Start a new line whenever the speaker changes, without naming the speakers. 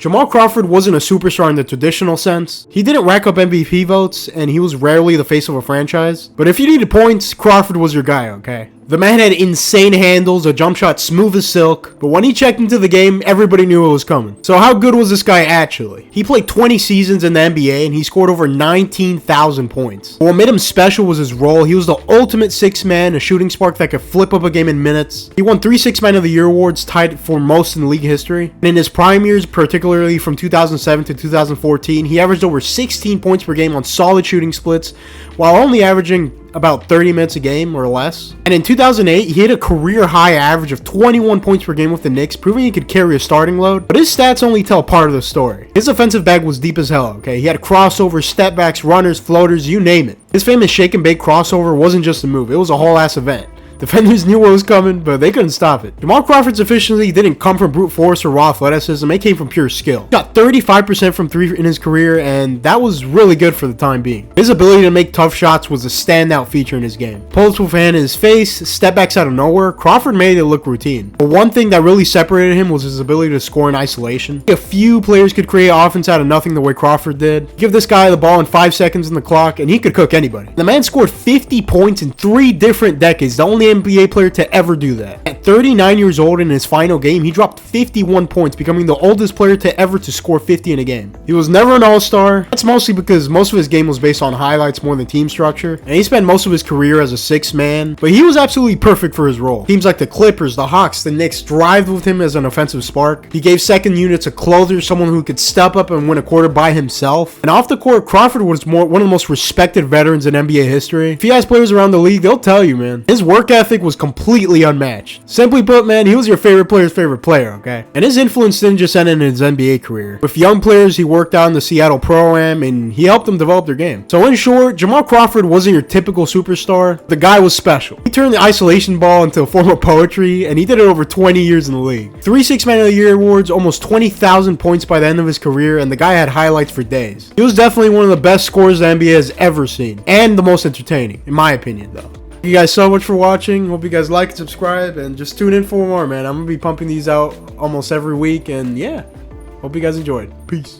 Jamal Crawford wasn't a superstar in the traditional sense. He didn't rack up MVP votes, and he was rarely the face of a franchise. But if you needed points, Crawford was your guy, okay? The man had insane handles, a jump shot smooth as silk, but when he checked into the game, everybody knew it was coming. So how good was this guy actually? He played 20 seasons in the NBA and he scored over 19,000 points. But what made him special was his role. He was the ultimate six man, a shooting spark that could flip up a game in minutes. He won 3 Six Man of the Year awards, tied for most in league history. And in his prime years, particularly from 2007 to 2014, he averaged over 16 points per game on solid shooting splits, while only averaging about 30 minutes a game or less. And in 2008, he hit a career high average of 21 points per game with the Knicks, proving he could carry a starting load. But his stats only tell part of the story. His offensive bag was deep as hell, okay? He had crossovers, step backs, runners, floaters, you name it. His famous shake and bake crossover wasn't just a move, it was a whole ass event. Defenders knew what was coming, but they couldn't stop it. Jamal Crawford's efficiency didn't come from brute force or raw athleticism, it came from pure skill. He got 35% from 3 in his career, and that was really good for the time being. His ability to make tough shots was a standout feature in his game. Pull-ups with hand in his face, step backs out of nowhere, Crawford made it look routine. But one thing that really separated him was his ability to score in isolation. A few players could create offense out of nothing the way Crawford did. Give this guy the ball in 5 seconds on the clock, and he could cook anybody. The man scored 50 points in 3 different decades, the only NBA player to ever do that. At 39 years old in his final game, he dropped 51 points, becoming the oldest player to ever to score 50 in a game. He was never an all-star. That's mostly because most of his game was based on highlights more than team structure, and he spent most of his career as a six man, but he was absolutely perfect for his role. Teams like the Clippers, the Hawks, the Knicks thrived with him as an offensive spark. He gave second units a clother, someone who could step up and win a quarter by himself. And off the court, Crawford was one of the most respected veterans in NBA history. If he has players around the league, they'll tell you, man. His work ethic was completely unmatched. Simply put, man, he was your favorite player's favorite player, okay? And his influence didn't just end in his NBA career. With young players, he worked out in the Seattle Pro-Am, and he helped them develop their game. So in short, Jamal Crawford wasn't your typical superstar. The guy was special. He turned the isolation ball into a form of poetry, and he did it over 20 years in the league. 3 Six Man of the Year awards, almost 20,000 points by the end of his career, and the guy had highlights for days. He was definitely one of the best scorers the NBA has ever seen, and the most entertaining, in my opinion, though. Thank you guys so much for watching. Hope you guys like and subscribe, and just tune in for more, man. I'm gonna be pumping these out almost every week, and yeah, hope you guys enjoyed. Peace.